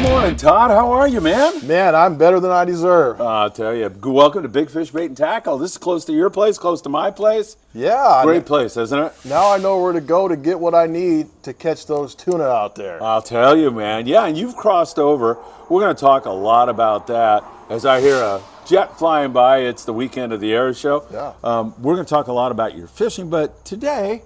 morning, Todd. How are you, man? Man, I'm better than I deserve. I'll tell you. Welcome to Big Fish Bait and Tackle. This is close to your place, close to my place. Yeah. Great place, isn't it? Now I know where to go to get what I need to catch those tuna out there. I'll tell you, man. Yeah, and you've crossed over. We're going to talk a lot about that as I hear a jet flying by. It's the weekend of the air show. Yeah. We're going to talk a lot about your fishing, but today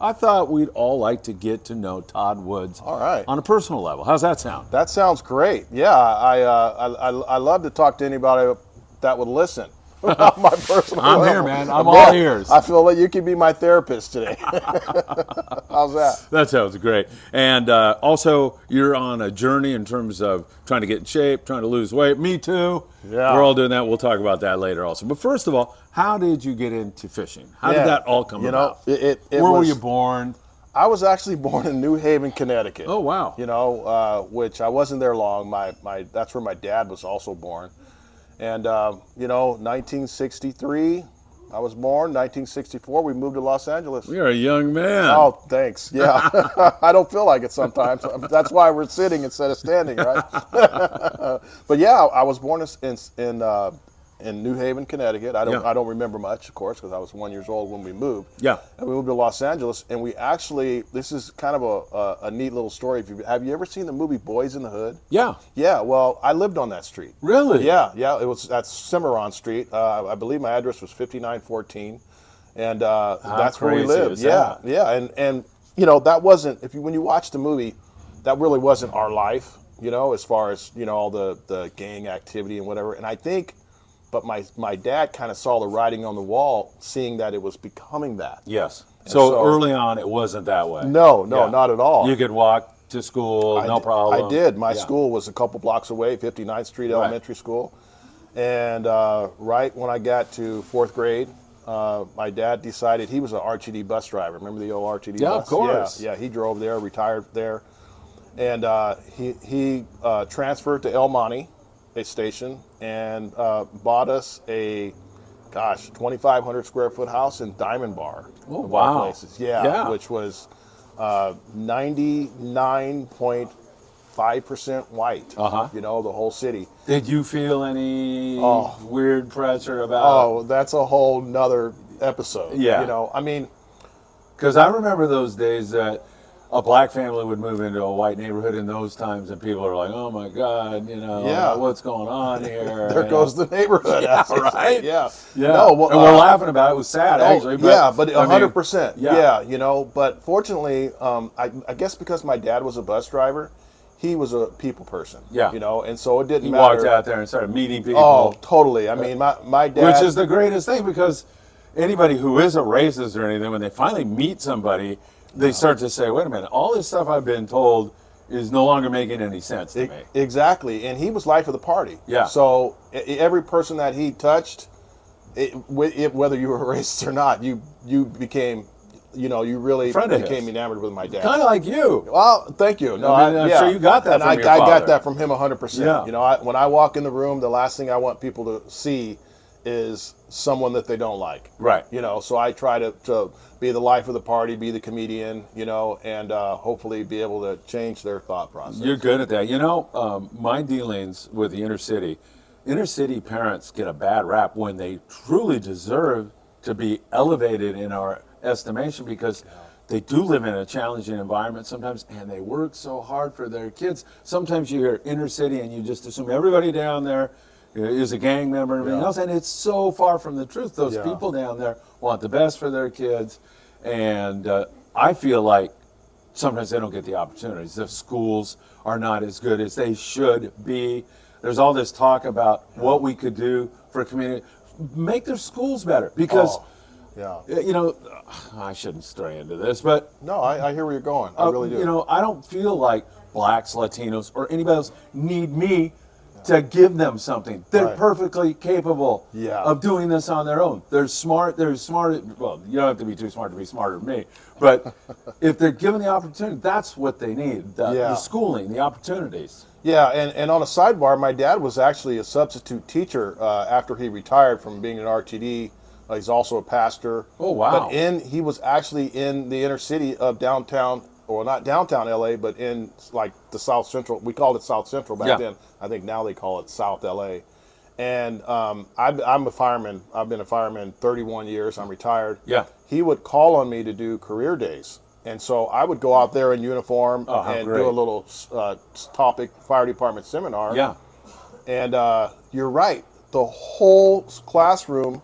I thought we'd all like to get to know Todd Woods All right. on a personal level. How's that sound? That sounds great. Yeah, I love to talk to anybody that would listen. About my personal I'm level. here, man. I'm all ears. I feel like you could be my therapist today. How's that? That sounds great. And also, you're on a journey in terms of trying to get in shape, trying to lose weight. Me too. Yeah. We're all doing that. We'll talk about that later also. But first of all, how did you get into fishing? How did that all come about? Where were you born? I was actually born in New Haven, Connecticut. Oh, wow. Which I wasn't there long. That's where my dad was also born. And, 1963, I was born. 1964, we moved to Los Angeles. You're a young man. Oh, thanks. Yeah. I don't feel like it sometimes. That's why we're sitting instead of standing, right? But yeah, I was born in New Haven, Connecticut. I don't remember much, of course, because I was 1 year old when we moved. Yeah. And we moved to Los Angeles, and we actually, this is kind of a neat little story. Have you ever seen the movie Boys in the Hood? Yeah. Yeah, well, I lived on that street. Really? Yeah, that's Cimarron Street. I believe my address was 5914, and that's where we lived. Yeah, and that wasn't, when you watch the movie, that really wasn't our life, as far as, all the gang activity and whatever. And I think, but my dad kind of saw the writing on the wall, seeing that it was becoming that. Yes. So early on, it wasn't that way. No, not at all. You could walk to school, no problem. I did. My school was a couple blocks away, 59th Street Elementary School. And right when I got to fourth grade, my dad decided, he was an RTD bus driver. Remember the old RTD bus? Yeah, of course. Yeah, he drove there, retired there. And he transferred to El Monte station and bought us a 2,500 square foot house in Diamond Bar. Oh, of all wow. places. Yeah, which was 99.5% white. The whole city. Did you feel any weird pressure about? Oh, that's a whole nother episode. Yeah. Because I remember those days that a black family would move into a white neighborhood in those times, and people are like, "Oh my God, what's going on here?" There goes the neighborhood. Yeah, right. Yeah. No, and we're laughing about it. It was sad, actually. But, but 100%. Yeah. But fortunately, I guess because my dad was a bus driver, he was a people person. Yeah. And so it didn't he matter. walked out there and started meeting people. Oh, totally. I mean, my dad. Which is the greatest thing, because anybody who isn't racist or anything, when they finally meet somebody, they start to say, wait a minute, all this stuff I've been told is no longer making any sense to me. Exactly. And he was life of the party. Yeah. So every person that he touched, whether you were racist or not, you became, you really became enamored with my dad. Kind of like you. Well, thank you. No, I'm sure you got that from your I father. got that from him 100%. Yeah. When I walk in the room, the last thing I want people to see is someone that they don't like. Right. So I try to be the life of the party, be the comedian, and hopefully be able to change their thought process. You're good at that. My dealings with the inner city parents get a bad rap when they truly deserve to be elevated in our estimation, because they do live in a challenging environment sometimes, and they work so hard for their kids. Sometimes you hear inner city and you just assume everybody down there is a gang member and everything else, and it's so far from the truth. Those people down there want the best for their kids, and I feel like sometimes they don't get the opportunities. The schools are not as good as they should be. There's all this talk about what we could do for a community. Make their schools better, because I shouldn't stray into this, but no, I hear where you're going. I really do. I don't feel like blacks, Latinos, or anybody else need me to give them something. They're perfectly capable of doing this on their own. They're smart. Well, you don't have to be too smart to be smarter than me. But if they're given the opportunity, that's what they need. The schooling, the opportunities. Yeah, and on a sidebar, my dad was actually a substitute teacher after he retired from being an RTD. He's also a pastor. Oh, wow. But he was actually in the inner city of downtown or not downtown LA, but in like the South Central. We called it South Central back then. I think now they call it South LA. And I'm a fireman. I've been a fireman 31 years. I'm retired. Yeah. He would call on me to do career days. And so I would go out there in uniform and do a little topic fire department seminar. Yeah. And you're right. The whole classroom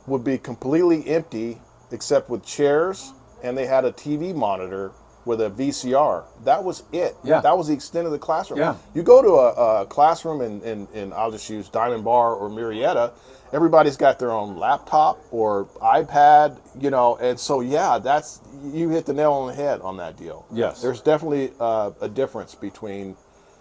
would be completely empty except with chairs, and they had a TV monitor with a VCR. That was it. Yeah. That was the extent of the classroom. Yeah. You go to a classroom in I'll just use Diamond Bar or Murrieta, everybody's got their own laptop or iPad, you know, and so that's, you hit the nail on the head on that deal. Yes. There's definitely a difference between,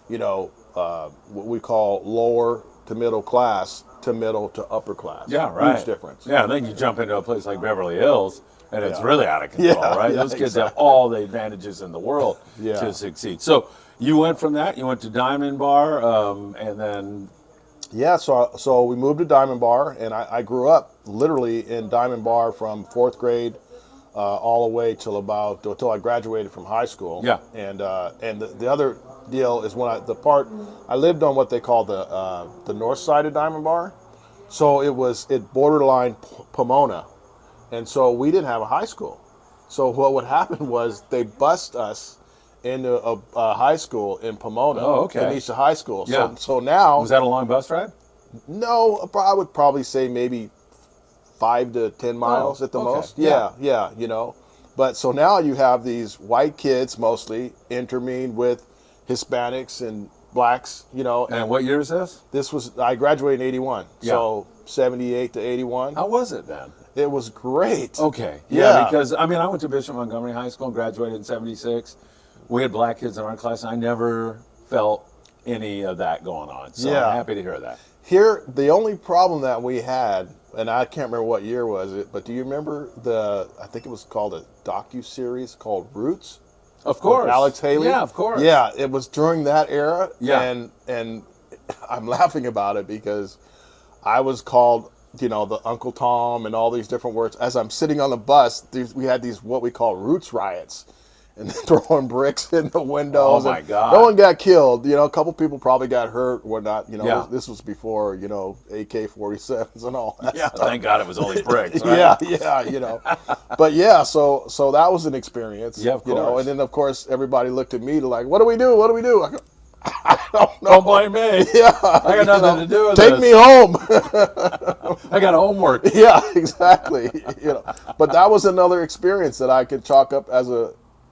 you know, what we call lower to middle class to middle to upper class. Yeah, right. Huge difference. Yeah, and then you jump into a place like Beverly Hills, and it's really out of control, right? Those kids have all the advantages in the world to succeed. So you went from that, you went to Diamond Bar, and then... Yeah, so we moved to Diamond Bar, and I grew up literally in Diamond Bar from 4th grade all the way till I graduated from high school. Yeah. And the other deal is when I lived on what they call the north side of Diamond Bar, so it borderline Pomona, and so we didn't have a high school. So what would happen was they bused us into a high school in Pomona, Kenesha High School. Yeah. So now, was that a long bus ride? No, I would probably say maybe 5 to 10 miles at the most. Yeah, you know. But so now you have these white kids mostly intermingled with Hispanics and blacks, you know. And what year is this? I graduated in 81, so 78 to 81. How was it then? It was great. Okay. Yeah, because, I mean, I went to Bishop Montgomery High School and graduated in 76. We had black kids in our class, and I never felt any of that going on. So I'm happy to hear that. Here, the only problem that we had, and I can't remember what year was it, but do you remember I think it was called a docu-series called Roots? Of course. With Alex Haley? Yeah, of course. Yeah, it was during that era. Yeah. And I'm laughing about it because I was called, you know, the Uncle Tom and all these different words. As I'm sitting on the bus, we had these what we call Roots riots. And throwing bricks in the windows. Oh, my God. No one got killed. You know, a couple people probably got hurt or whatnot. You know, Yeah. this was before, you know, AK-47s and all that Yeah, stuff. thank God it was only bricks, right? Yeah, you know. But yeah, so that was an experience. Yeah, of You know, course. and then, of course, everybody looked at me to like, what do we do? What do we do? I go, I don't know. Don't blame me. Yeah. I got nothing to do with Take this. me home. I got homework. Yeah, exactly. You know, but that was another experience that I could chalk up as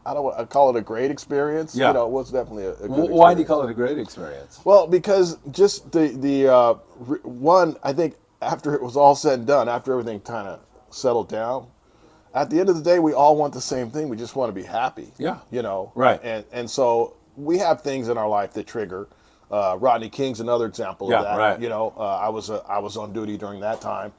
I call it a great experience. Yeah. You know, it was definitely a good experience. Why do you call it a great experience? Well, because just the one, I think after it was all said and done, after everything kind of settled down, at the end of the day, we all want the same thing. We just want to be happy. Yeah. You know? Right. And so we have things in our life that trigger. Rodney King's another example of that. Right. You know, I was on duty during that time.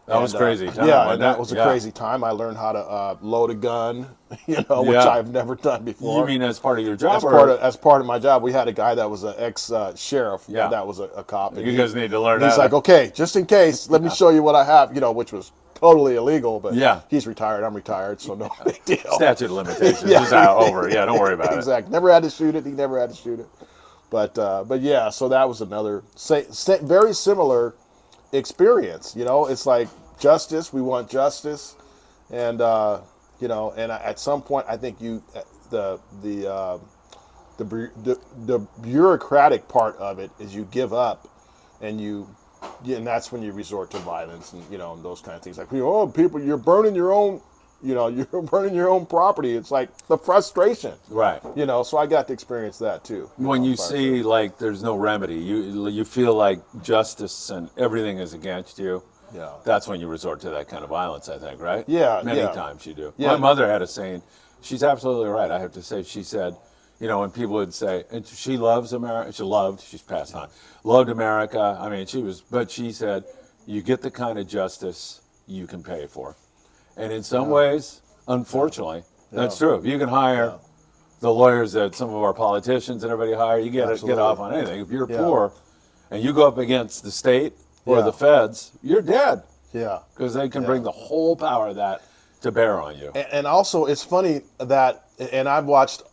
That was crazy time. Yeah, and that was a crazy time. I learned how to load a gun, you know, which I've never done before. You mean as part of your job? As part of my job, we had a guy that was an ex-sheriff. Yeah. That was a cop. And You guys need to learn He's how like, to... okay, just in case, let me show you what I have, you know, which was totally illegal. But he's retired. I'm retired, so no big deal. Statute of limitations is over. Yeah, don't worry about it. Exactly. Never had to shoot it. He never had to shoot it. But yeah, so that was another very similar experience. You know, it's like justice. We want justice, and you know, and at some point, I think the bureaucratic part of it is you give up, and and that's when you resort to violence and, you know, and those kind of things. Like, people, you're burning your own. You know, you're burning your own property. It's like the frustration. Right. You know, so I got to experience that too. When you see, like, there's no remedy, you feel like justice and everything is against you. Yeah. That's when you resort to that kind of violence, I think, right? Yeah. Many times you do. Yeah. My mother had a saying, she's absolutely right, I have to say. She said, you know, when people would say, and she loves America, she's passed on, loved America. I mean, but she said, you get the kind of justice you can pay for. And in some ways, unfortunately, that's true. If you can hire the lawyers that some of our politicians and everybody hire, you get off on anything. If you're poor and you go up against the state or the feds, you're dead. Yeah. Because they can bring the whole power of that to bear on you. And also, it's funny that, and I've watched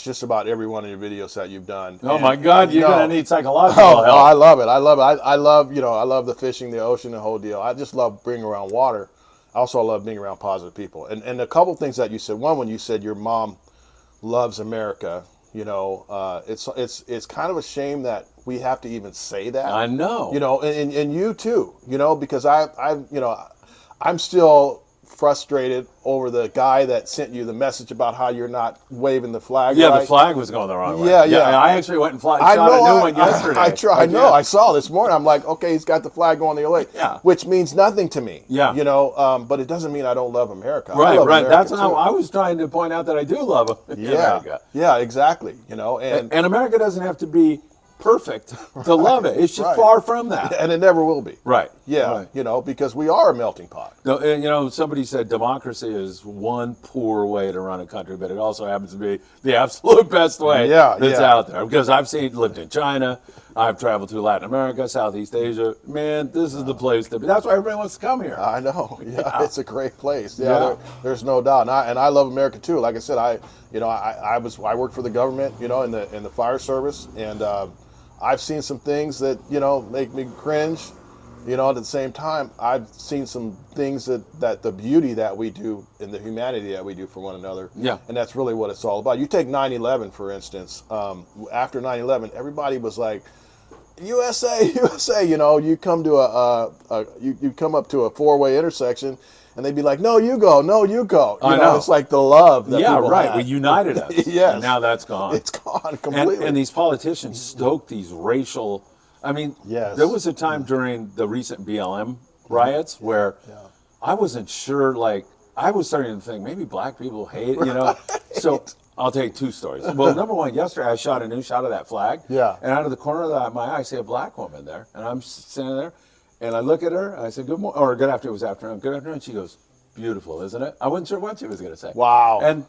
just about every one of your videos that you've done. Oh and, my God, you're gonna need psychological oh, help. I love it. I love it. I love, I love the fishing, the ocean, the whole deal. I just love being around water. Also, I love being around positive people. And a couple things that you said. One, when you said your mom loves America, it's kind of a shame that we have to even say that. I know. And you too, because I'm still frustrated over the guy that sent you the message about how you're not waving the flag. Yeah, right? the flag was going the wrong way. Yeah, yeah. I actually went and shot a new one yesterday. I know. I saw this morning. I'm like, okay, he's got the flag going the other way, Yeah. which means nothing to me. Yeah. But it doesn't mean I don't love America. I Right, love right. America That's too. how I was trying to point out that I do love America. Yeah, exactly. And America doesn't have to be perfect to love it. It's just Right. far from that. and it never will be. Right. Yeah, Right. Because we are a melting pot. No, and, somebody said democracy is one poor way to run a country, but it also happens to be the absolute best way that's out there. Because I've lived in China, I've traveled through Latin America, Southeast Asia. Man, this is the place to be. That's why everybody wants to come here. I know. Yeah, it's a great place. Yeah, there's no doubt. And I love America too. Like I said, I worked for the government, in the fire service, and I've seen some things that make me cringe. At the same time, I've seen some things that the beauty that we do and the humanity that we do for one another. Yeah. And that's really what it's all about. You take 9/11, for instance. After 9/11, everybody was like, USA, USA. You come to you come up to a four-way intersection, and they'd be like, no, you go, no, you go. I know. It's like the love that people right. had. We united us. Yes. And now that's gone. It's gone completely. And these politicians stoke these racial. I mean, Yes. there was a time during the recent BLM riots where I wasn't sure. Like, I was starting to think maybe black people hate. So I'll take two stories. Well, number one, yesterday I shot a new shot of that flag. Yeah. And out of the corner of my eye, I see a black woman there, and I'm standing there, and I look at her, and I said, "Good morning," or "Good afternoon." It was afternoon. "Good afternoon." She goes, "Beautiful, isn't it?" I wasn't sure what she was going to say. Wow. And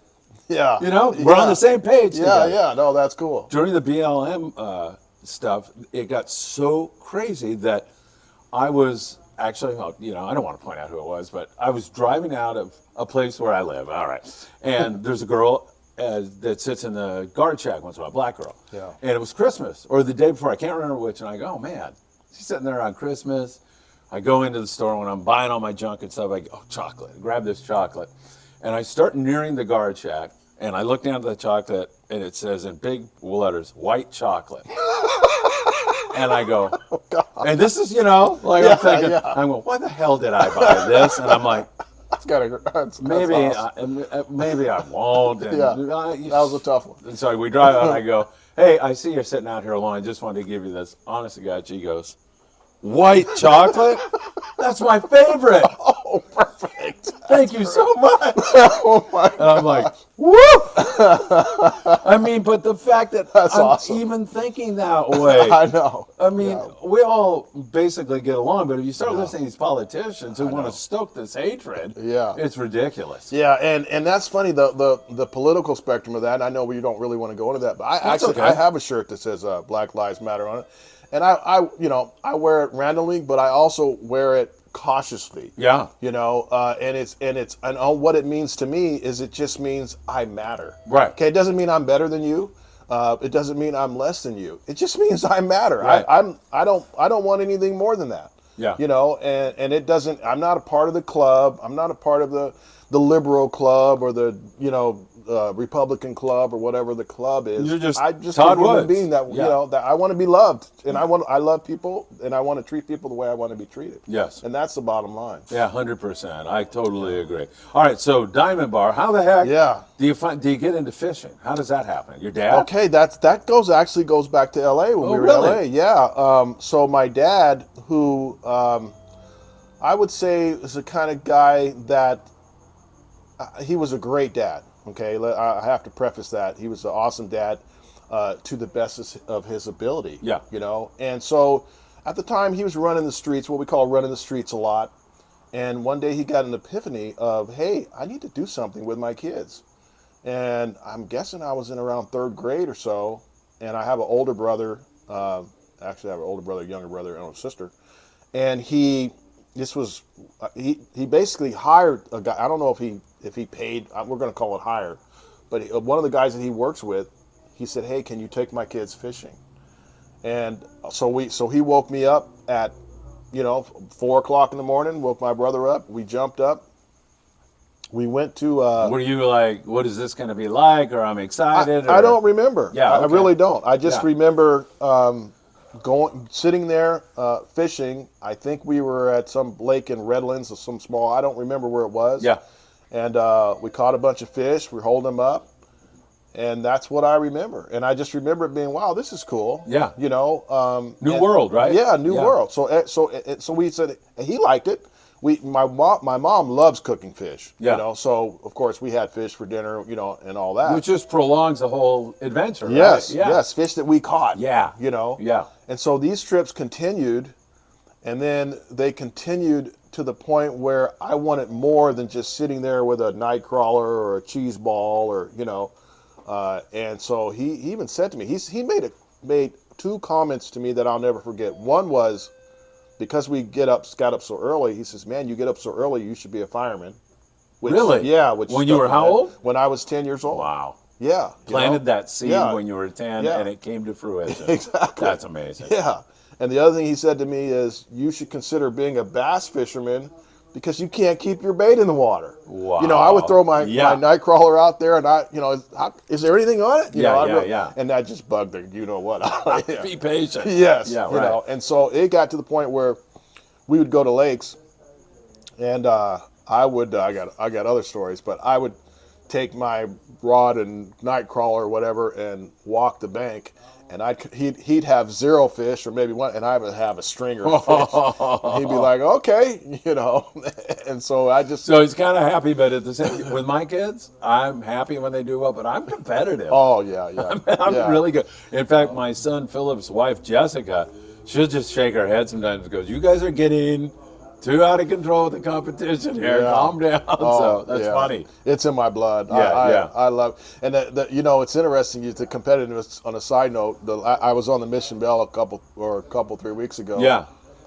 yeah. we're on the same page. Yeah, together. yeah. No, that's cool. During the BLM stuff, it got so crazy that I was actually, I don't want to point out who it was, but I was driving out of a place where I live. All right. And there's a girl that sits in the guard shack once in a while, a black girl. Yeah. And it was Christmas or the day before, I can't remember which. And I go, oh man, she's sitting there on Christmas. I go into the store when I'm buying all my junk and stuff. I go, oh, chocolate. I grab this chocolate. And I start nearing the guard shack. And I look down at the chocolate, and it says in big letters, white chocolate. And I go, Oh, God. and this is, I'm thinking, I'm going, why the hell did I buy this? And I'm like, That's maybe, awesome. maybe I won't. And, Yeah, that was a tough one. And so we drive out, and I go, hey, I see you're sitting out here alone. I just wanted to give you this. Honest to God, she goes, white chocolate? That's my favorite. Oh, perfect. Thank you so much. Oh, my And I'm like, whoop! I mean, but the fact that That's I'm awesome. even thinking that way. I know. I mean, we all basically get along, but if you start listening to these politicians who want to stoke this hatred, it's ridiculous. Yeah, and that's funny, the political spectrum of that, and I know we don't really want to go into that, but I have a shirt that says Black Lives Matter on it. And I wear it randomly, but I also wear it cautiously. Yeah. And what it means to me is it just means I matter. Right. Okay. It doesn't mean I'm better than you. It doesn't mean I'm less than you. It just means I matter. Right. I don't want anything more than that. Yeah. And it doesn't. I'm not a part of the club. I'm not a part of the liberal club or the Republican club or whatever the club is. You're just I'm just Todd a human Woods. being that that I want to be loved, and I love people, and I want to treat people the way I want to be treated. Yes. And that's the bottom line. Yeah, 100%. I totally agree. All right, so Diamond Bar, how the heck do you get into fishing? How does that happen? Your dad? Okay, that goes back to LA when we were in LA. Yeah. So my dad, who I would say is the kind of guy that he was a great dad. Okay, I have to preface that. He was an awesome dad to the best of his ability. Yeah. And so at the time he was running the streets, what we call running the streets a lot. And one day he got an epiphany of, hey, I need to do something with my kids. And I'm guessing I was in around third grade or so. And I have an older brother, actually I have an older brother, younger brother, and a sister. And he this was he basically hired a guy. I don't know if he paid. We're going to call it hire, but one of the guys that he works with, he said, "Hey, can you take my kids fishing?" And so he woke me up at 4 o'clock in the morning. Woke my brother up. We jumped up. We went to. Were you like, what is this going to be like? Or I'm excited? I don't remember. Yeah, I okay. really don't. I just remember sitting there fishing. I think we were at some lake in Redlands or some small. I don't remember where it was. Yeah. And we caught a bunch of fish. We holding them up, and that's what I remember. And I just remember it being, wow, this is cool. Yeah. New and, world, right? Yeah, new world. So we said, and he liked it. My mom loves cooking fish. Yeah. So of course we had fish for dinner, and all that. Which just prolongs the whole adventure, Yes, right? Yeah. yes, fish that we caught. Yeah. Yeah. And so these trips continued, and then they continued to the point where I wanted more than just sitting there with a night crawler or a cheese ball or and so he even said to me, he made two comments to me that I'll never forget. One was, because we got up so early, he says, "Man, you get up so early, you should be a fireman." Really? Yeah. When you were how old? When I was 10 years old. Wow. Yeah. Planted that seed when you were 10, Yeah. and it came to fruition. Exactly. That's amazing. Yeah. And the other thing he said to me is, you should consider being a bass fisherman because you can't keep your bait in the water. Wow. I would throw my night crawler out there, and is there anything on it? Yeah. And that just bugged the what. Be patient. Yes. Yeah, right. And so it got to the point where we would go to lakes, and I got other stories, but I would take my rod and night crawler or whatever and walk the bank, and he'd have zero fish or maybe one, and I would have a stringer of fish. And he'd be like, "Okay," and so So he's kind of happy, but at the same, with my kids, I'm happy when they do well, but I'm competitive. Oh yeah. I'm really good. In fact, my son Philip's wife Jessica, she'll just shake her head sometimes and goes, "You guys are getting too out of control with the competition here. Yeah. Calm down." So that's funny. It's in my blood. Yeah. I love, and it's interesting. The competitiveness. On a side note, I was on the Mission Bell a couple 3 weeks ago. Yeah.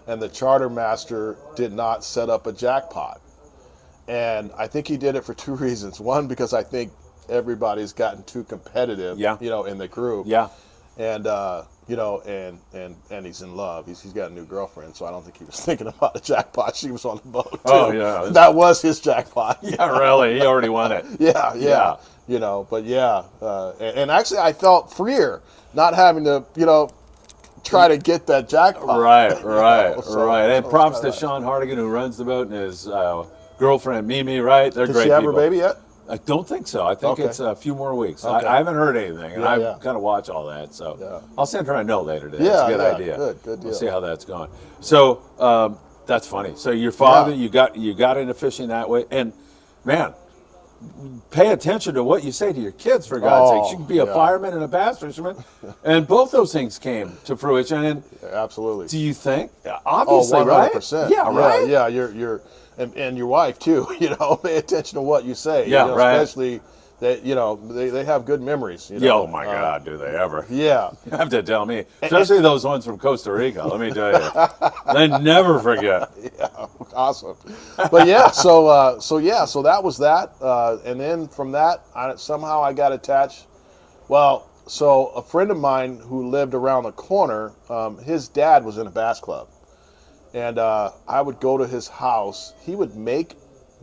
And the charter master did not set up a jackpot, and I think he did it for two reasons. One, because I think everybody's gotten too competitive. Yeah. In the crew. Yeah. And and he's in love. He's got a new girlfriend, so I don't think he was thinking about a jackpot. She was on the boat too. Oh yeah, that was his jackpot. Yeah, really, he already won it. Yeah. But yeah, and actually I felt freer not having to try to get that jackpot. Right. So And props to Sean Hardigan, who runs the boat, and his girlfriend Mimi. Right, they're Did great she have people. her baby yet? I don't think so. I think it's a few more weeks. Okay. I haven't heard anything, and Yeah. I kind of watch all that. So I'll send her a note later today. Yeah, It's a good idea. Good deal. We'll see how that's going. So that's funny. So your father, you got into fishing that way, and man, pay attention to what you say to your kids, for God's sakes. You can be a fireman and a bass fisherman, and both those things came to fruition. And absolutely. do you think? Obviously, 100%. right? Yeah, right. Yeah, you're and your wife too. Pay attention to what you say. Yeah, right. Especially that they have good memories. Yeah, oh my God, do they ever? Yeah. You have to tell me, especially those ones from Costa Rica. Let me tell you, they never forget. Yeah, awesome. But yeah, so that was that, and then from that, somehow I got attached. Well, so a friend of mine who lived around the corner, his dad was in a bass club, and I would go to his house. He would make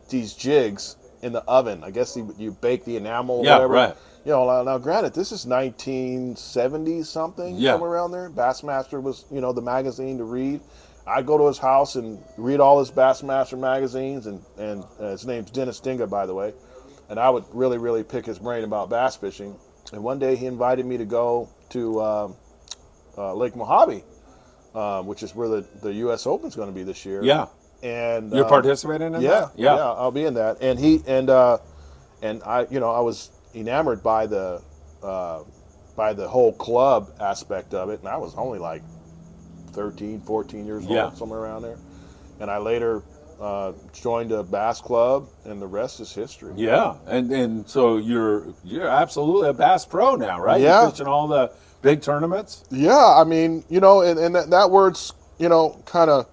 these jigs in the oven. I guess you bake the enamel or whatever. Right. Now granted, this is 1970 something, somewhere around there. Bassmaster was, the magazine to read. I'd go to his house and read all his Bassmaster magazines, and his name's Dennis Dinga, by the way. And I would really, really pick his brain about bass fishing. And one day he invited me to go to Lake Mojave, which is where the U.S. Open's going to be this year. Yeah. And you're participating in that? Yeah, I'll be in that. And I was enamored by the whole club aspect of it, and I was only like 13, 14 years old, somewhere around there. And I later joined a bass club, and the rest is history. Yeah, and so you're absolutely a bass pro now, right? Yeah. You're fishing all the big tournaments. Yeah, I mean, and that word's kind of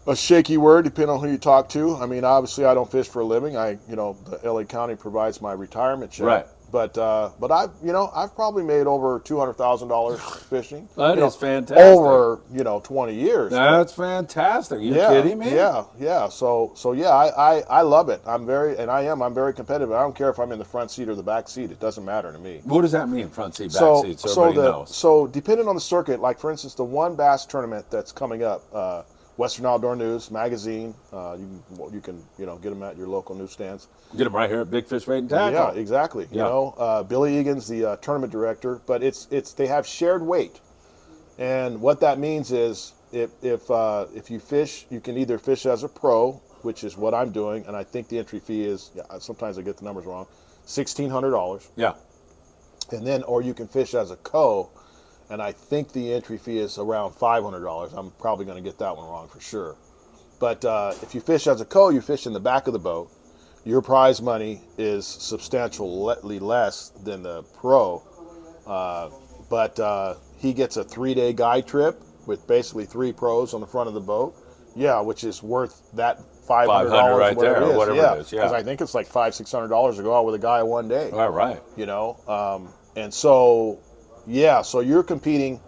a shaky word depending on who you talk to. I mean, obviously, I don't fish for a living. The LA County provides my retirement check. Right. But I've probably made over $200,000 fishing. That is fantastic. Over 20 years. That's fantastic. Are you Yeah, kidding me? yeah. So yeah, I love it. I'm very competitive. I don't care if I'm in the front seat or the back seat. It doesn't matter to me. What does that mean, front seat, back seat? So everybody knows. So depending on the circuit, like for instance, the one bass tournament that's coming up, Western Outdoor News magazine. You can get them at your local newsstands. Get them right here at Big Fish Bait and Tackle. Yeah, exactly. Billy Egan's the tournament director, but they have shared weight, and what that means is if you fish, you can either fish as a pro, which is what I'm doing, and I think the entry fee is sometimes I get the numbers wrong, $1,600. Yeah. And then or you can fish as a co. And I think the entry fee is around $500. I'm probably going to get that one wrong for sure. But if you fish as a co, you fish in the back of the boat. Your prize money is substantially less than the pro. But he gets a 3-day guide trip with basically 3 pros on the front of the boat. Yeah, which is worth that $500 right there, or whatever it is. Yeah, because I think it's like $500-600 to go out with a guy in one day. Right. And so. Yeah, so you're competing,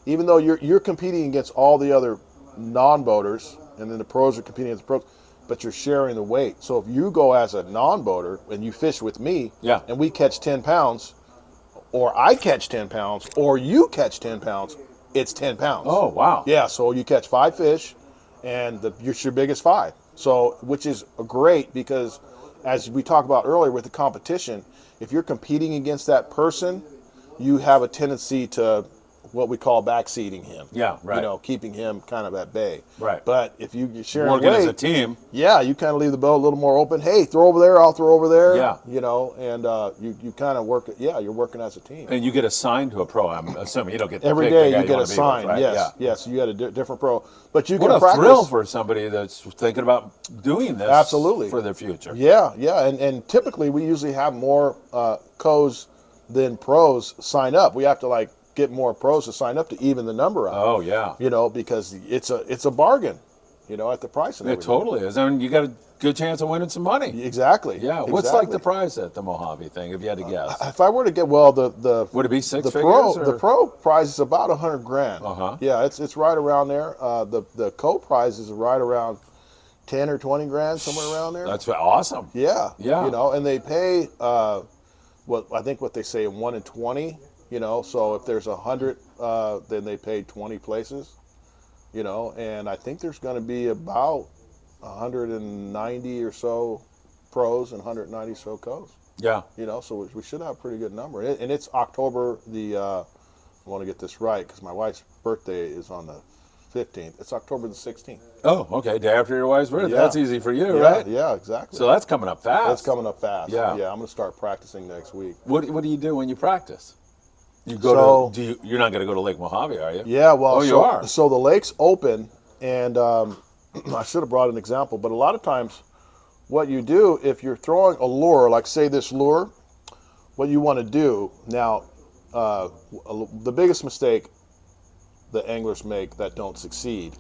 even though you're competing against all the other non-boaters, and then the pros are competing against the pros, but you're sharing the weight. So if you go as a non-boater and you fish with me, and we catch 10 pounds, or I catch 10 pounds, or you catch 10 pounds, it's 10 pounds. Oh, wow. Yeah, so you catch 5 fish, and it's your biggest 5. So, which is great because, as we talked about earlier with the competition, if you're competing against that person, you have a tendency to what we call backseating him. Yeah, right. Keeping him kind of at bay. Right. But if you're sharing working weight, as a team, you kind of leave the boat a little more open. Hey, throw over there, I'll throw over there. Yeah. And you kind of work. Yeah, you're working as a team. And you get assigned to a pro. I'm assuming you don't get every day. You get assigned. Right? Yes. You got a different pro, but you can practice. What a thrill for somebody that's thinking about doing this. Absolutely. For their future. Yeah. And typically we usually have more co's than pros sign up. We have to get more pros to sign up to even the number out. Oh yeah. Because it's a bargain, at the price and everything. It totally is. I mean, you got a good chance of winning some money. Exactly. Yeah. What's like the prize at the Mojave thing, if you had to guess? If I were to get the would it be 6 figures? The pro prize is about $100,000. Uh-huh. Yeah, it's right around there. The co prize is right around 10 or 20 grand, somewhere around there. That's awesome. Yeah. Yeah. And they pay what they say 1 in 20. So if there's 100, then they pay 20 places. And I think there's going to be about 190 or so pros and 190 so co's. Yeah. So we should have a pretty good number. And it's October I want to get this right because my wife's birthday is on the 15th. It's October the 16th. Oh, okay. Day after your wife's birthday. Yeah. That's easy for you, right? Yeah, exactly. So that's coming up fast. That's coming up fast. Yeah. I'm going to start practicing next week. What do you do when you practice? You go you're not going to go to Lake Mojave, are you? Yeah, well, you are. So the lake's open, and I should have brought an example, but a lot of times what you do, if you're throwing a lure, like say this lure, what you want to do now, the biggest mistake the anglers make that don't succeed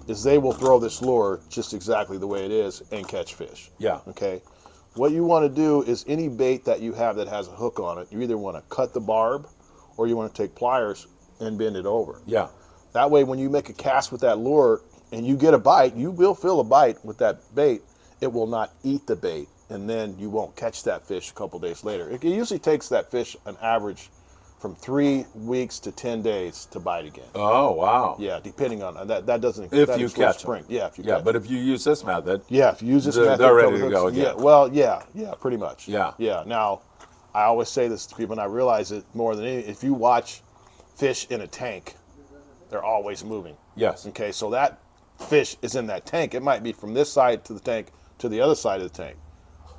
is they will throw this lure just exactly the way it is and catch fish. Yeah. Okay. What you want to do is any bait that you have that has a hook on it, you either want to cut the barb or you want to take pliers and bend it over. Yeah. That way when you make a cast with that lure and you get a bite, you will feel a bite with that bait. It will not eat the bait, and then you won't catch that fish a couple days later. It usually takes that fish an average from 3 weeks to 10 days to bite again. Oh, wow. Yeah, depending on that. That doesn't. If that you catch them. Yeah, if you catch them. but if you use this method. Yeah, if you use this method. They're ready to go again. Yeah, well, yeah, pretty much. Yeah. Yeah. Now, I always say this to people, and I realize it more than anything. If you watch fish in a tank, they're always moving. Yes. Okay, so that fish is in that tank. It might be from this side to the tank to the other side of the tank.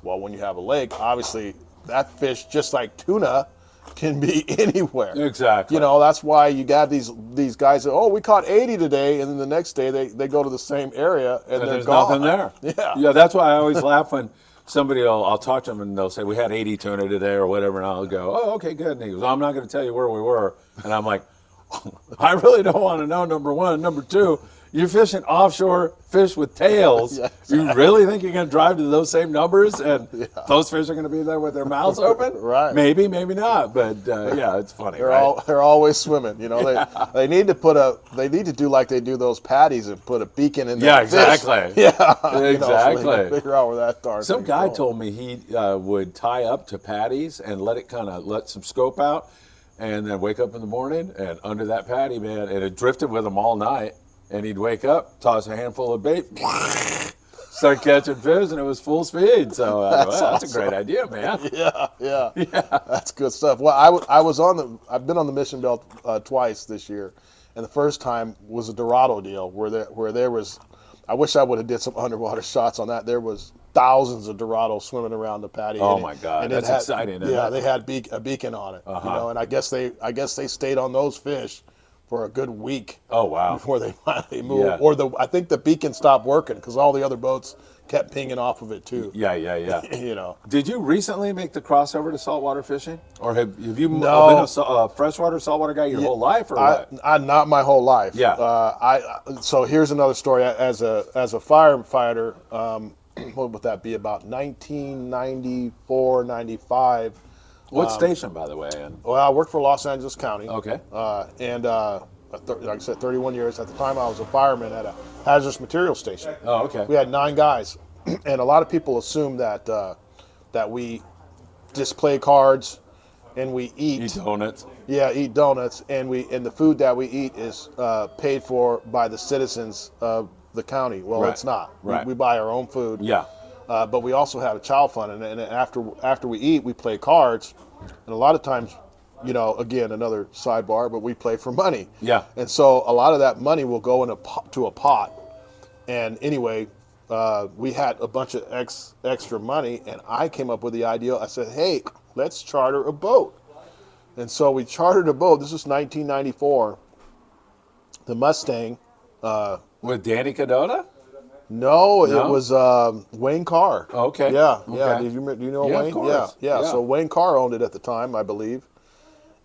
Well, when you have a lake, obviously that fish, just like tuna, can be anywhere. Exactly. That's why you got these guys that, we caught 80 today, and then the next day they go to the same area and they're there's gone. nothing there. Yeah. Yeah, that's why I always laugh when somebody I'll talk to them and they'll say, we had 80 tuna today or whatever, and I'll go, oh, okay, good. And he goes, I'm not going to tell you where we were. And I'm like, I really don't want to know, number one. Number two, You're fishing offshore fish with tails. Yeah, exactly. You really think you're going to drive to those same numbers and those fish are going to be there with their mouths open? Right. Maybe, maybe not. But yeah, it's funny, They're right? they're always swimming. You know, they need to do like they do those patties and put a beacon in Yeah, that fish. exactly. Yeah, you know, so Exactly. they can figure out where that darn Some thing's guy going. told me he would tie up to patties and let some scope out, and then wake up in the morning and under that patty, man, and it drifted with him all night. And he'd wake up, toss a handful of bait, start catching fish, and it was full speed. So that's a great idea, man. Yeah, that's good stuff. Well, I've been on the Mission Belt twice this year, and the first time was a Dorado deal where there was. I wish I would have did some underwater shots on that. There was thousands of Dorado swimming around the patty. Oh and my God, and that's exciting. Isn't Yeah, it? they had a beacon on it. You know, and I guess they stayed on those fish for a good week. Oh wow. Before they finally moved, Yeah. or I think the beacon stopped working because all the other boats kept pinging off of it too. Yeah. You know. Did you recently make the crossover to saltwater fishing, or have you No. been a freshwater saltwater guy your whole life, or what? I not my whole life. Yeah. So here's another story. As a firefighter, what would that be? About 1994, 95. What station, by the way? And Well, I worked for Los Angeles County. okay. Like I said, 31 years. At the time, I was a fireman at a hazardous materials station. Oh, okay. We had 9 guys, and a lot of people assume that we just play cards and we eat. Eat donuts. Yeah, eat donuts, and the food that we eat is paid for by the citizens of the county. Well, Right. it's not. Right. We buy our own food. Yeah. But we also have a child fund, and after we eat, we play cards, and a lot of times, you know, again, another sidebar, but we play for money. Yeah. And so a lot of that money will go to a pot. And anyway, we had a bunch of extra money, and I came up with the idea. I said, hey, let's charter a boat. And so we chartered a boat. This was 1994. The Mustang. With Danny Cadota? No, No? it was Wayne Carr. Okay. Yeah. Okay. Do you know Yeah, of Wayne? course. Yeah. Yeah. So Wayne Carr owned it at the time, I believe.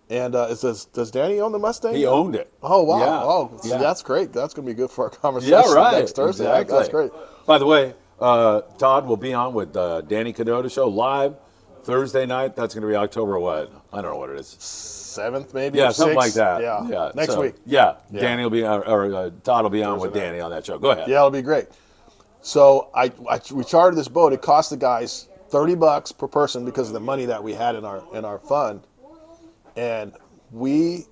And does Danny own the Mustang? He owned it. Oh wow! Yeah. Oh, see, Yeah. that's great. That's going to be good for our conversation Yeah, right. next Thursday. Exactly. That's great. By the way, Todd will be on with Danny Cadota Show live Thursday night. That's going to be October what? I don't know what it is. 7th, maybe. Yeah, or something 6th? like that. Yeah. Next week. Yeah. Danny will be on, or Todd will be on with Thursday night. Danny on that show. Go ahead. Yeah, it'll be great. So we chartered this boat. It cost the guys $30 per person because of the money that we had in our fund, and we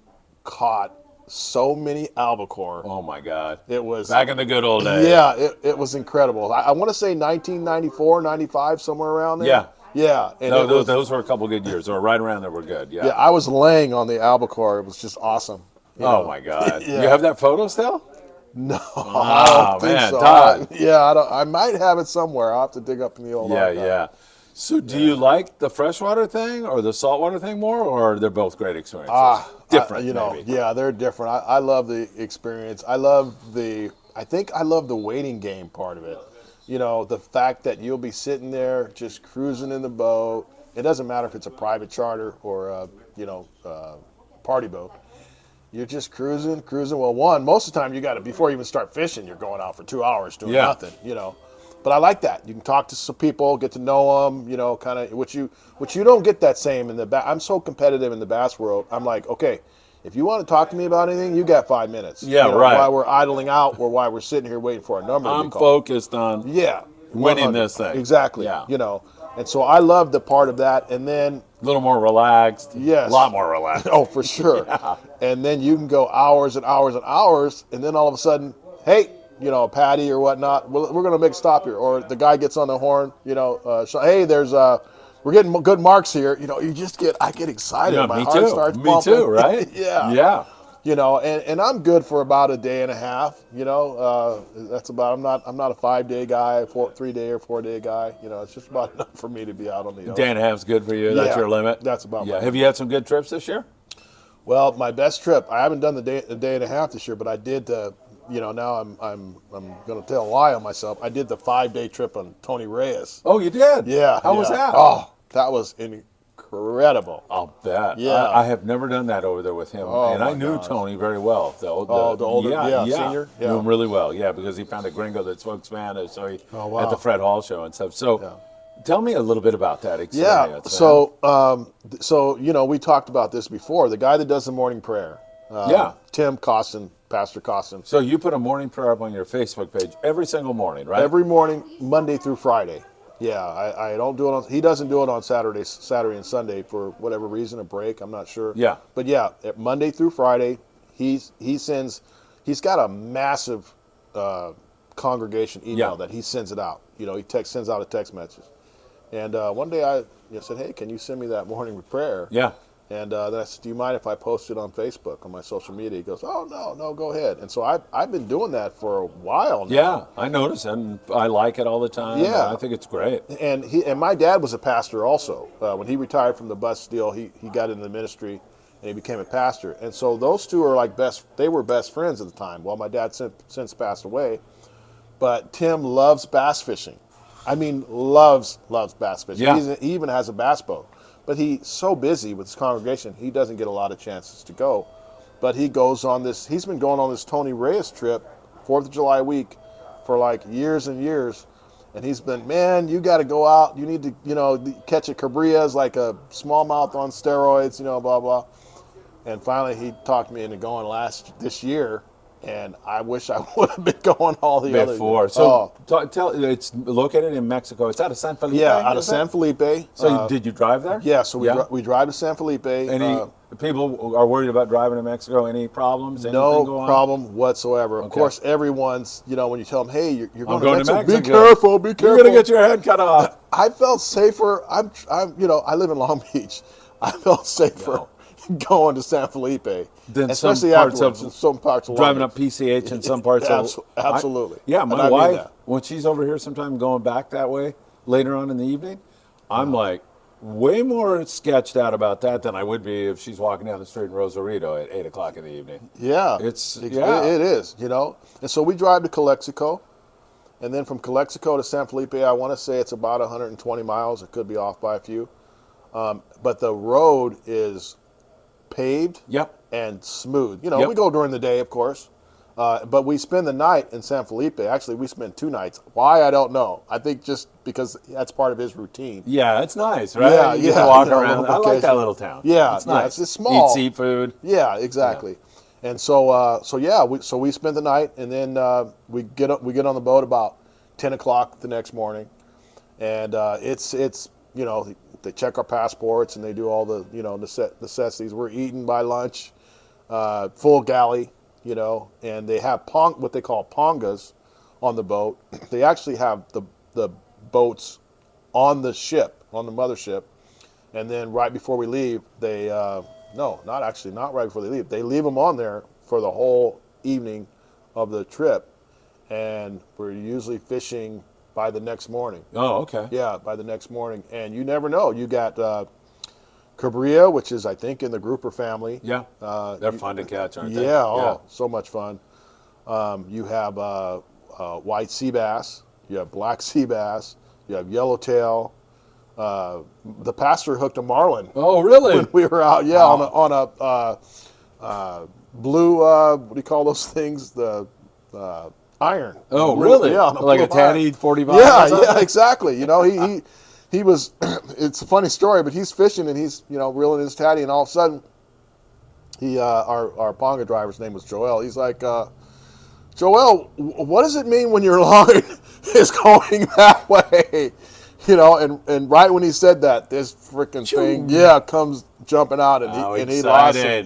caught so many albacore. Oh my God. It was Back in the good old days. Yeah, it was incredible. I want to say 1994, 95, somewhere around there. Yeah. Yeah. And No, it was- those were a couple good years. Or right around there were good. Yeah. yeah, I was laying on the albacore. It was just awesome. You Oh know. my God. Yeah. You have that photo still? No, Oh, I don't think man, so. Todd. I might have it somewhere. I'll have to dig up in the old Yeah, archive. yeah. So do you like the freshwater thing or the saltwater thing more, or they're both great experiences? Different, maybe. maybe. Yeah, they're different. I love the experience. I love the waiting game part of it. You know, the fact that you'll be sitting there just cruising in the boat. It doesn't matter if it's a private charter or a, party boat. You're just cruising. Well, most of the time before you even start fishing, you're going out for 2 hours doing nothing, But I like that. You can talk to some people, get to know them, kind of, which you don't get that same in the bass. I'm so competitive in the bass world. I'm like, okay, if you want to talk to me about anything, you got 5 minutes. Yeah, right. While we're idling out or while we're sitting here waiting for a number to I'm be called. focused on Yeah. winning 100. this thing. Exactly. Yeah. And so I love the part of that. And then a little more relaxed. Yes. A lot more relaxed. oh, for sure. Yeah. And then you can go hours and hours and hours, and then all of a sudden, hey, a patty or whatnot, we're going to make a stop here. Or the guy gets on the horn, hey, we're getting good marks here. I get excited. Yeah, My me heart too. starts Me pumping. too, right? Yeah. Yeah. And I'm good for about a day and a half. That's about. I'm not a 5-day guy, 3-day or 4-day guy. It's just about enough for me to be out on the ocean. Day and a half's good for you. That's Yeah, your limit. that's about Yeah. my Have you had some good trips this year? Well, my best trip. I haven't done the day and a half this year, but I did. Now I'm going to tell a lie on myself. I did the 5-day trip on Tony Reyes. Oh, you did? Yeah. How was that? Oh, that was incredible. incredible. I'll bet. Yeah. I have never done that over there with him. Oh, and I my knew gosh. Tony very well. The older, senior? Yeah. Knew him really well, because he found a gringo that spoke Spanish. So he Oh, wow. at the Fred Hall show and stuff. So Yeah. tell me a little bit about that Yeah. experience. So we talked about this before. The guy that does the morning prayer. Tim Costin, Pastor Costin. So you put a morning prayer up on your Facebook page every single morning, right? Every morning, Monday through Friday. Yeah, I don't do it on. He doesn't do it on Saturday and Sunday for whatever reason, a break. I'm not sure. Yeah. But yeah, Monday through Friday, he sends. He's got a massive congregation email that he sends it out. He sends out a text message. And one day I said, hey, can you send me that morning prayer? Yeah. And then I said, do you mind if I post it on Facebook, on my social media? He goes, oh, no, go ahead. And so I've been doing that for a while now. Yeah, I notice it, and I like it all the time. Yeah. I think it's great. And my dad was a pastor also. When he retired from the bus deal, he got into the ministry, and he became a pastor. And so those two are they were best friends at the time. Well, my dad since passed away. But Tim loves bass fishing. I mean, loves bass fishing. Yeah. He even has a bass boat. But he's so busy with his congregation, he doesn't get a lot of chances to go. But he goes on this, he's been going on this Tony Reyes trip, 4th of July week, for like years and years. And he's been, man, you got to go out. You need to, catch a cabrilla, like a smallmouth on steroids, blah, blah. And finally he talked me into going this year. And I wish I would have been going all the other Before. So it's located in Mexico. It's out of San Felipe? Yeah, out of San Felipe. So did you drive there? Yeah, so we drive to San Felipe. Any people are worried about driving to Mexico? Any problems? No problem whatsoever. Of course, everyone's, when you tell them, hey, you're going to Mexico, be careful. You're going to get your head cut off. I felt safer. I live in Long Beach. I felt safer going to San Felipe. Then especially some parts of driving up PCH in some parts of absolutely. My wife, when she's over here sometime going back that way later on in the evening, I'm like way more sketched out about that than I would be if she's walking down the street in Rosarito at 8 o'clock in the evening. Yeah. It is, And so we drive to Calexico, and then from Calexico to San Felipe, I want to say it's about 120 miles. It could be off by a few. But the road is paved and smooth. We go during the day, of course, but we spend the night in San Felipe. Actually, we spend 2 nights. Why, I don't know. I think just because that's part of his routine. Yeah, it's nice, right? Yeah, you get to walk around. I like that little town. Yeah, it's nice. It's small. Eat seafood. Yeah, exactly. Yeah. And so we spend the night, and then we get on the boat about 10 o'clock the next morning, and it's they check our passports and they do all the necessities. We're eating by lunch, full galley, and they have what they call pongas on the boat. They actually have the boats on the ship, on the mothership, and then right before we leave, not right before they leave. They leave them on there for the whole evening of the trip, and we're usually fishing by the next morning. Oh, okay. Yeah, by the next morning. And you never know. You got cabrilla, which is, I think, in the grouper family. Yeah, they're fun to catch, aren't they? Yeah, so much fun. You have white sea bass. You have black sea bass. You have yellowtail. The pastor hooked a marlin. Oh, really? When we were out, on a blue, what do you call those things? The iron. Oh, really? Yeah, like a Taddy 45. Yeah, exactly. He was. It's a funny story, but he's fishing and he's reeling his Taddy, and all of a sudden, our ponga driver's name was Joel. He's like, Joel, what does it mean when your line is going that way? And right when he said that, this freaking thing, comes jumping out, and he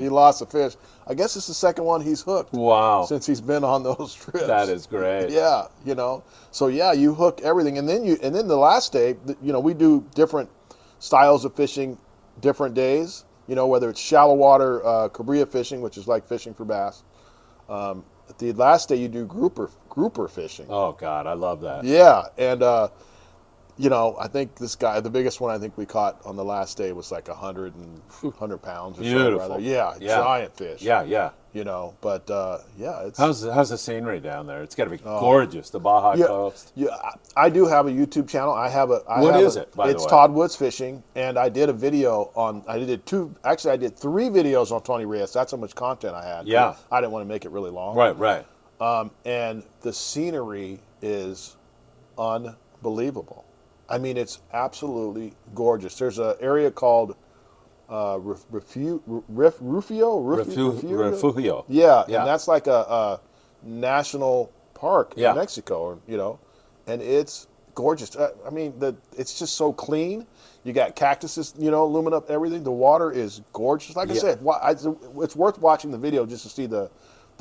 lost a fish. I guess it's the second one he's hooked. Wow! Since he's been on those trips. That is great. Yeah, So you hook everything, and then the last day, we do different styles of fishing, different days. Whether it's shallow water cabrilla fishing, which is like fishing for bass. The last day you do grouper fishing. Oh God, I love that. Yeah, and I think this guy, the biggest one I think we caught on the last day was like 100 pounds or Beautiful. so. Rather. Yeah, giant fish. Yeah. you know. But yeah, it's How's the scenery down there? It's got to be gorgeous. The Baja yeah, coast. yeah. I do have a YouTube channel. What is it, by the It's way? Todd Woods Fishing, and I did a video on. I did two. Actually, I did 3 videos on Tony Reyes. That's how much content I had. Yeah. I didn't want to make it really long. Right. And the scenery is unbelievable. I mean, it's absolutely gorgeous. There's an area called Refugio. Yeah, Yeah. and that's like a national park Yeah. in Mexico, you know, and it's gorgeous. I mean, it's just so clean. You got cactuses, you know, looming up everything. The water is gorgeous. Like I Yeah. said, it's worth watching the video just to see the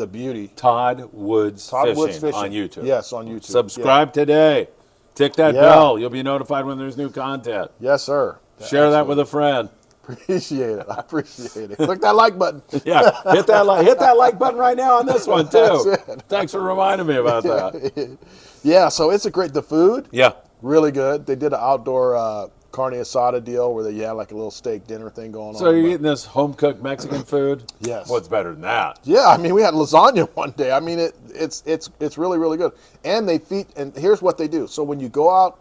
beauty. Todd Woods Todd Fishing, Woods Fishing on YouTube. Yes, on YouTube. Subscribe today. Tick that Yeah. bell. You'll be notified when there's new content. Yeah. Yes, sir. Share that with a friend. Appreciate it. I appreciate it. Click that like button. Yeah, hit that like button right now on this one too. That's it. Thanks for reminding me about that. Yeah, so it's the food, Yeah. really good. They did an outdoor carne asada deal where they had like a little steak dinner thing going on. So you're but- eating this home cooked Mexican food? Yes. What's better than that? Yeah, I mean, we had lasagna one day. I mean, it's really, really good. And and here's what they do. So when you go out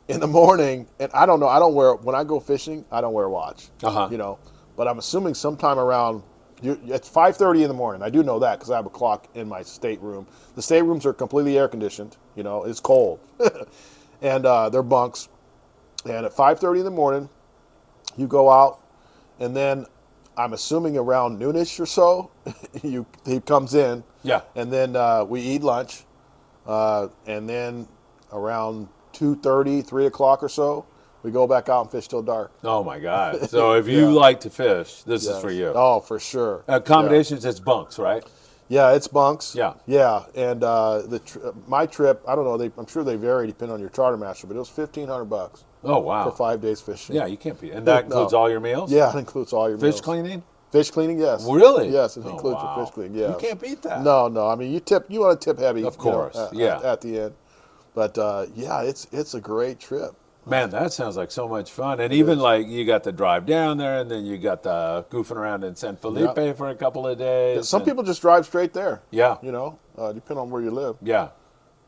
in the morning, and I don't know, when I go fishing, I don't wear a watch, you know, but I'm assuming sometime around, it's 5:30 in the morning. I do know that because I have a clock in my stateroom. The staterooms are completely air conditioned, you know, it's cold. And they're bunks. And at 5:30 in the morning, you go out, and then I'm assuming around noonish or so, he comes in. Yeah. And then we eat lunch, and then around 2:30, 3 o'clock or so, we go back out and fish till dark. Oh my God. So if you like to fish, this is for you. Oh, for sure. Accommodations, it's bunks, right? Yeah, it's bunks. Yeah. Yeah, and my trip, I don't know, I'm sure they vary depending on your charter master, but it was $1,500 Oh wow. for 5 days fishing. Yeah, you can't be. And that includes all your meals? Yeah, it includes all your Fish meals. cleaning? Fish cleaning, yes. Really? Yes, it Oh, includes wow. your fish cleaning. Yeah. You can't beat that. No. I mean, you want to tip heavy, Of course, at the end. But yeah, it's a great trip. Man, that sounds like so much fun. And even like you got the drive down there, and then you got the goofing around in San Felipe for a couple of days. Some people just drive straight there. Yeah. You know, depending on where you live. Yeah.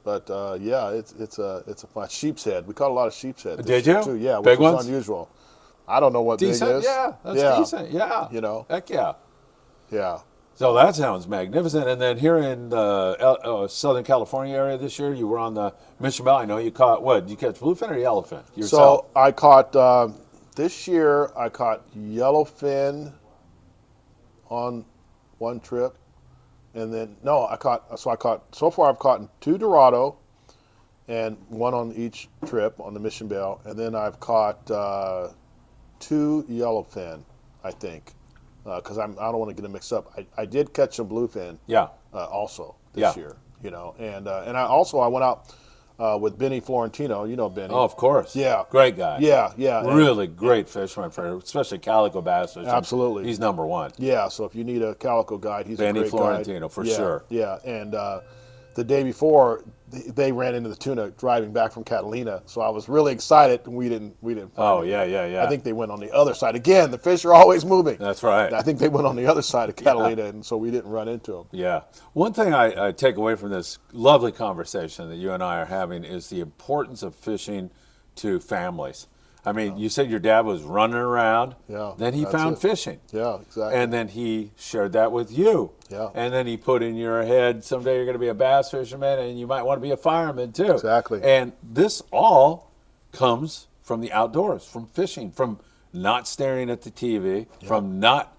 But yeah, it's a fun sheep's head. We caught a lot of sheep's head. Did you? Too. Yeah, Big which was ones? unusual. I don't know what Decent? big is. Yeah, that's decent. Yeah. You know. Heck yeah. Yeah. So that sounds magnificent. And then here in the Southern California area this year, you were on the Mission Bell. I know you caught, what, did you catch bluefin or yellowfin yourself? So I caught, this year I caught yellowfin on one trip. And then, so far I've caught 2 Dorado and 1 on each trip on the Mission Bell. And then I've caught 2 yellowfin, I think. Because I don't want to get them mixed up. I did catch some bluefin. Yeah. Also this year, you know, and I went out with Benny Florentino. You know Benny. Oh, of course. Yeah. Great guy. Yeah. Really great fisherman, for especially calico bass fishing. Absolutely. He's number one. Yeah. So if you need a calico guide, he's Benny a great Florentino, guide. for sure. Yeah. And the day before, they ran into the tuna driving back from Catalina. So I was really excited, and we didn't. Oh, find it. yeah. I think they went on the other side. Again, the fish are always moving. That's right. I think they went on the other side of Catalina, and so we didn't run into them. Yeah. One thing I take away from this lovely conversation that you and I are having is the importance of fishing to families. I mean, you said your dad was running around. Yeah, Then he that's found it. fishing. Yeah, exactly. And then he shared that with you. Yeah. And then he put in your head, someday you're going to be a bass fisherman and you might want to be a fireman too. Exactly. And this all comes from the outdoors, from fishing, from not staring at the TV, from not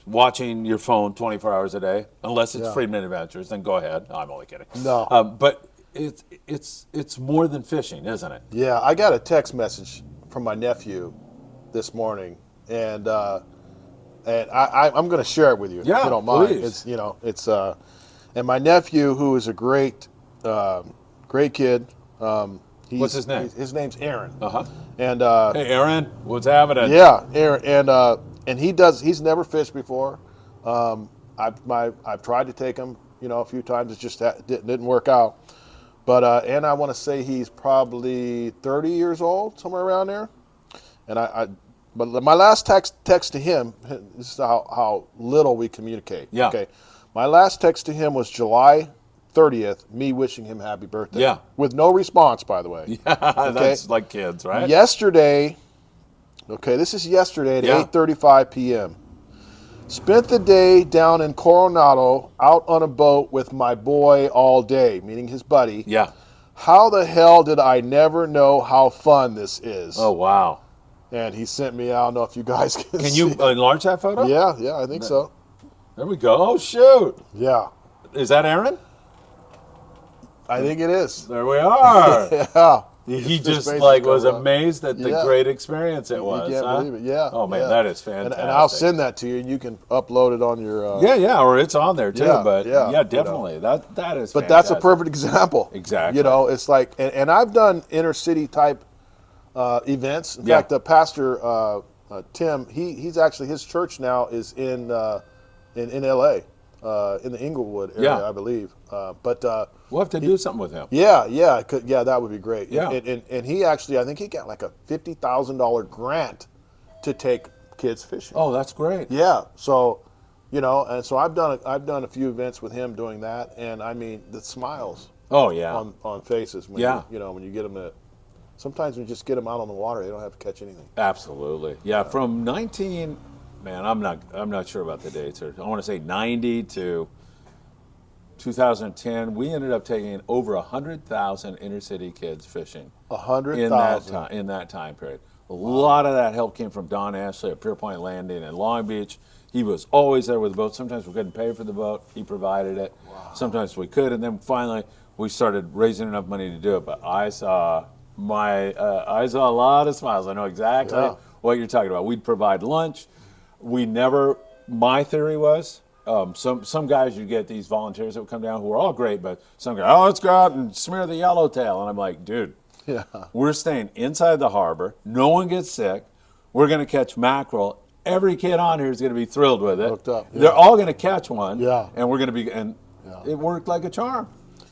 watching your phone 24 hours a day, unless it's Friedman Adventures, then go ahead. I'm only kidding. No. But it's more than fishing, isn't it? Yeah, I got a text message from my nephew this morning, and I'm going to share it with you if you don't mind. Please. It's and my nephew, who is a great kid. What's his name? His name's Aaron. Uh-huh. And Hey, Aaron, what's happening? yeah, Aaron, and he's never fished before. I've tried to take him, a few times. It just didn't work out. But and I want to say he's probably 30 years old, somewhere around there. And But my last text to him, this is how little we communicate. Yeah. Okay. My last text to him was July 30th, me wishing him happy birthday. Yeah. With no response, by the way. Yeah, Okay? that's like kids, right? Yesterday, this is yesterday at Yeah. 8:35 p.m. Spent the day down in Coronado, out on a boat with my boy all day, meaning his buddy. Yeah. How the hell did I never know how fun this is? Oh, wow. And he sent me, I don't know if you guys can Can see. you enlarge that photo? Yeah, I think so. There we go. Oh, shoot. Yeah, Is that Aaron? I think it is. There we are. Yeah. He His just face like is was covered up. amazed at the Yeah. great experience it You was. can't huh? believe it. Yeah. Oh man, yeah. that is fantastic. And I'll send that to you, and you can upload it on your. Yeah, or it's on there too. Yeah, but yeah, yeah, definitely. That is. But that's a fantastic. perfect example. Exactly. You know, it's like, and I've done inner city type events. In Yeah. fact, the pastor Tim, he's actually, his church now is in L.A. In the Inglewood area, Yeah. I believe. But We'll have to do something with him. yeah, that would be great. Yeah. And he actually, I think he got like a $50,000 grant to take kids fishing. Oh, that's great. Yeah. So, you know, and so I've done a few events with him doing that, and I mean the smiles Oh yeah. on faces when Yeah. when you get them to. Sometimes when you just get them out on the water, they don't have to catch anything. Absolutely. Yeah. From 19. Man, I'm not sure about the dates. I want to say 90 to 2010. We ended up taking over 100,000 inner city kids fishing. 100,000 in that time period. A lot of that help came from Don Ashley at Pier Point Landing in Long Beach. He was always there with the boat. Sometimes we couldn't pay for the boat. He provided it. Wow. Sometimes we could, and then finally we started raising enough money to do it. But I saw a lot of smiles. I know exactly what you're talking about. We'd provide lunch. My theory was, some guys, you get these volunteers that would come down who are all great, but some go, oh, let's go out and smear the yellowtail. And I'm like, dude, we're staying inside the harbor. No one gets sick. We're going to catch mackerel. Every kid on here is going to be thrilled with it. Hooked up, yeah. They're all going to catch one. Yeah. And we're going to be, and it worked like a charm.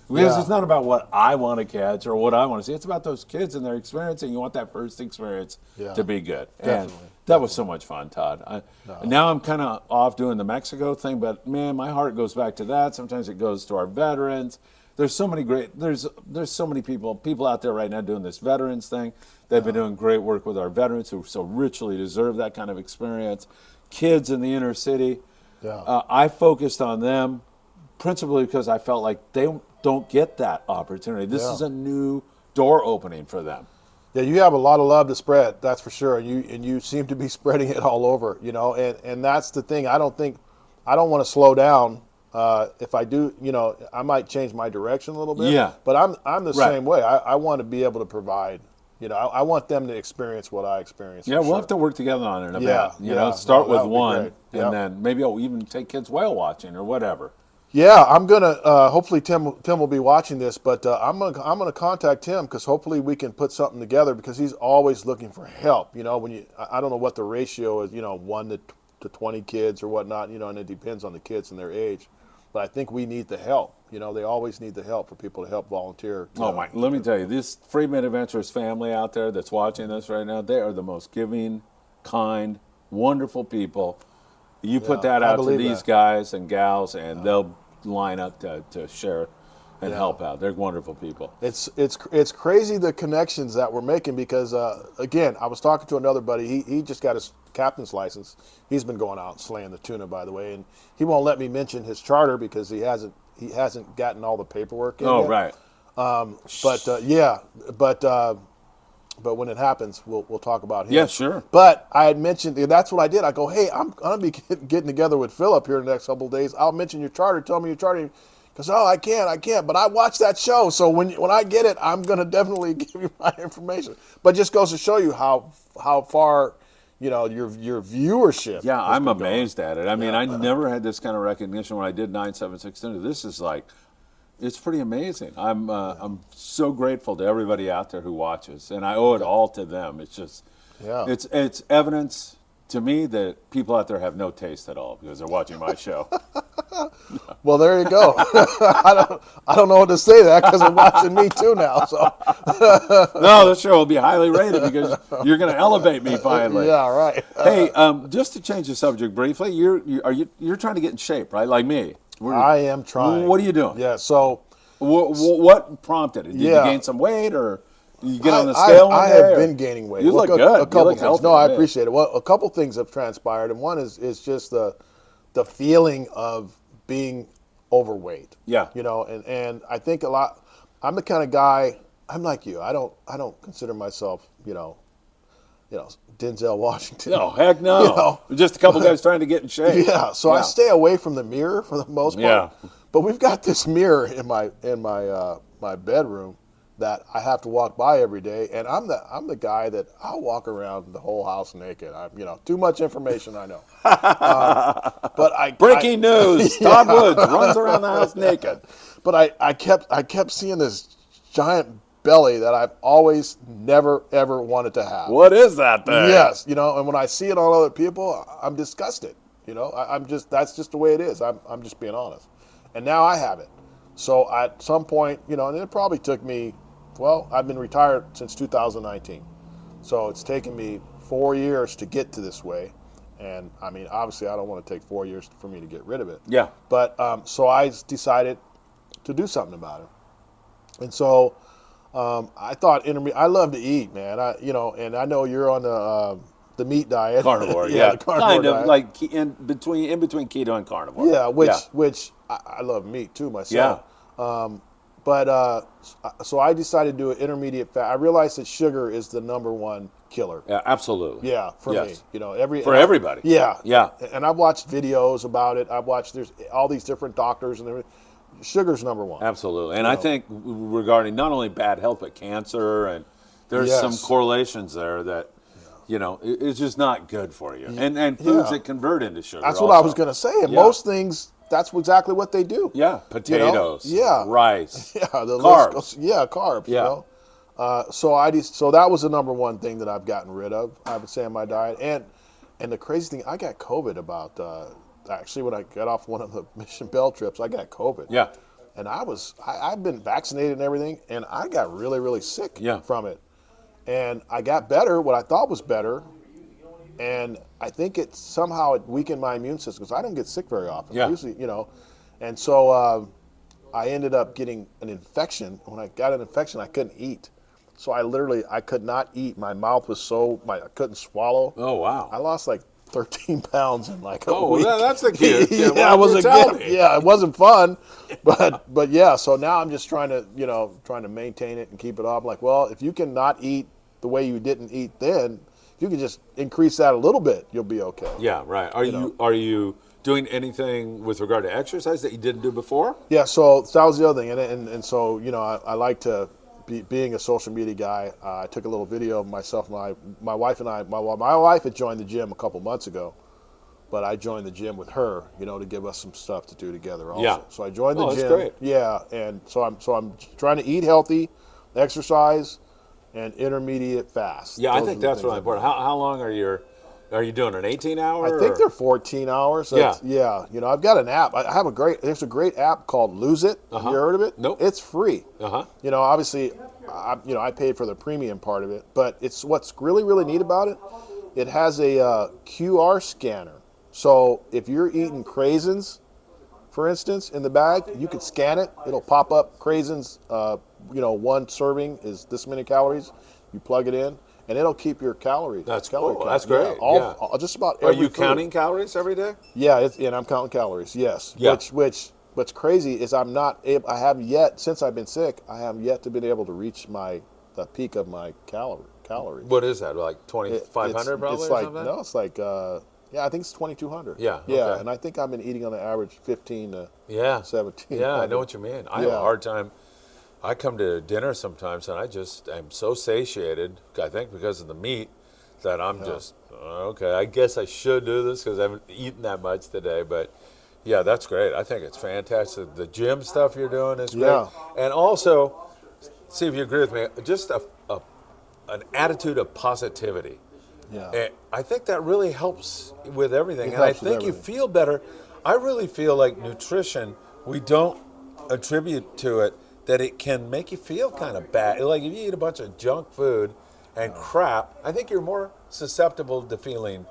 Because it's not about what I want to catch or what I want to see. It's about those kids and their experience, and you want that first experience to be good. Definitely. And that was so much fun, Todd. Now I'm kind of off doing the Mexico thing, but man, my heart goes back to that. Sometimes it goes to our veterans. There's so many there's so many people out there right now doing this veterans thing. They've been doing great work with our veterans who so richly deserve that kind of experience. Kids in the inner city. I focused on them principally because I felt like they don't get that opportunity. This is a new door opening for them. Yeah, you have a lot of love to spread, that's for sure. And you seem to be spreading it all over, you know, and that's the thing. I don't want to slow down. If I do, you know, I might change my direction a little bit. Yeah. But I'm the same way. I want to be able to provide, you know, I want them to experience what I experienced. Yeah, we'll have to work together on it a bit. You know, Yeah. start No, with that would be one, great. and then maybe I'll even take kids whale watching or whatever. Yeah, I'm gonna. Hopefully, Tim will be watching this, but I'm gonna contact him because hopefully we can put something together because he's always looking for help. You know, I don't know what the ratio is. You know, 1 to 20 kids or whatnot. You know, and it depends on the kids and their age. But I think we need the help. You know, they always need the help for people to help volunteer. Oh my! Let me tell you, this Friedman Adventures family out there that's watching this right now, they are the most giving, kind, wonderful people. You put that out to these guys and gals, and they'll line up to share and help out. They're wonderful people. It's crazy the connections that we're making because again, I was talking to another buddy. He just got his captain's license. He's been going out and slaying the tuna, by the way, and he won't let me mention his charter because he hasn't gotten all the paperwork in yet. Right. But when it happens, we'll talk about him. Yeah, sure. But I had mentioned, that's what I did. I go, hey, I'm going to be getting together with Philip here in the next couple of days. I'll mention your charter. Tell me your charter. He goes, oh, I can't. But I watched that show. So when I get it, I'm going to definitely give you my information. But just goes to show you how far, you know, your viewership. Yeah, I'm amazed at it. I mean, I never had this kind of recognition when I did 976 This is like, it's pretty amazing. I'm so grateful to everybody out there who watches, and I owe it all to them. It's just, it's evidence to me, the people out there have no taste at all because they're watching my show. Well, there you go. I don't know what to say to that because they're watching me too now. So No, the show will be highly rated because you're going to elevate me finally. yeah, right. Hey, just to change the subject briefly, you're trying to get in shape, right? Like me. I am trying. What are you doing? Yeah. So What prompted it? Did you Yeah. gain some weight, or you get on the scale one I day? have or- been gaining weight. You look good. A You couple look things. healthy No, to I me. appreciate it. Well, a couple things have transpired, and one is just the feeling of being overweight. Yeah. You know, and I think a lot. I'm the kind of guy. I'm like you. I don't consider myself, Denzel Washington. No, heck no. You know. Just a couple guys trying to get in shape. Yeah, so I stay away from the mirror for the most part. Yeah. But we've got this mirror in my bedroom that I have to walk by every day, and I'm the guy that I'll walk around the whole house naked. Too much information, I know. But Breaking news: Todd Woods runs around the house naked. But I kept seeing this giant belly that I've always never ever wanted to have. What is that thing? Yes, and when I see it on other people, I'm disgusted. That's just the way it is. I'm just being honest. And now I have it. So at some point, and it probably took me, I've been retired since 2019. So it's taken me 4 years to get to this way. And I mean, obviously I don't want to take 4 years for me to get rid of it. Yeah. But so I decided to do something about it. And so I thought I love to eat, man. And I know you're on the meat diet. Carnivore, The carnivore kind of diet. like in between keto and carnivore. Yeah, which I love meat too myself. Yeah. So I decided to do an intermediate fat. I realized that sugar is the number one killer. Yeah, absolutely. Yeah, for Yes. me. Everybody. Yeah. Yeah. And I've watched videos about it. There's all these different doctors and everything. Sugar's number one. Absolutely. And I think regarding not only bad health but cancer, and there's Yes. some correlations there that it's just not good for you. And foods that convert into sugar. That's what I was going to say. And most things, that's exactly what they do. Yeah, potatoes. Yeah. Rice. Yeah, the Carbs. list goes, carbs. Yeah. So that was the number one thing that I've gotten rid of, I would say, in my diet. And the crazy thing, I got COVID about actually when I got off one of the Mission Bell trips, I got COVID. Yeah. And I've been vaccinated and everything, and I got really, really sick from it. And I got better, what I thought was better, and I think it weakened my immune system because I don't get sick very often. Yeah. Usually, and so I ended up getting an infection. When I got an infection, I couldn't eat. So I could not eat. My mouth was I couldn't swallow. Oh, wow. I lost like 13 pounds in like a week. Well, that's the kid. Yeah, it was it wasn't fun, but yeah. So now I'm just trying to maintain it and keep it off. I'm like, well, if you can not eat the way you didn't eat then, if you can just increase that a little bit, you'll be okay. Yeah, right. Are you doing anything with regard to exercise that you didn't do before? Yeah. So that was the other thing, and so I like to. Being a social media guy, I took a little video of myself, my wife and I. My wife had joined the gym a couple months ago, but I joined the gym with her, to give us some stuff to do together also. Yeah. So I joined the gym. That's great. Yeah, and so I'm trying to eat healthy, exercise, and intermediate fast. Yeah, I think that's really important. How long are you doing an 18-hour? I think they're 14 hours. So Yeah. I've got an app. There's a great app called Lose It. Have you heard of it? Nope. It's free. Uh-huh. Obviously, I paid for the premium part of it, but what's really, really neat about it, it has a QR scanner. So if you're eating craisins, for instance, in the bag, you could scan it. It'll pop up craisins, one serving is this many calories. You plug it in. And it'll keep your calories. That's calorie cool. count. That's great. All just about Are every you food. counting calories every day? Yeah, and I'm counting calories. Yes. Yeah. What's crazy is I haven't yet, since I've been sick, I haven't yet to been able to reach the peak of my calories. What is that? Like 2,500 probably? It's or like something? no, it's like I think it's 2,200. Yeah, Yeah, okay. and I think I've been eating on the average 15 to Yeah. 17. Yeah, I know what you mean. I have a hard time. I come to dinner sometimes and I'm so satiated, I think because of the meat, that I'm just, okay, I guess I should do this because I haven't eaten that much today. But yeah, that's great. I think it's fantastic. The gym stuff you're doing is great. Yeah. And also, see if you agree with me, just an attitude of positivity. Yeah. I think that really helps with everything. It And I helps with think you everything. feel better. I really feel like nutrition, we don't attribute to it that it can make you feel kind of bad. Like if you eat a bunch of junk food and crap, I think you're more susceptible to feeling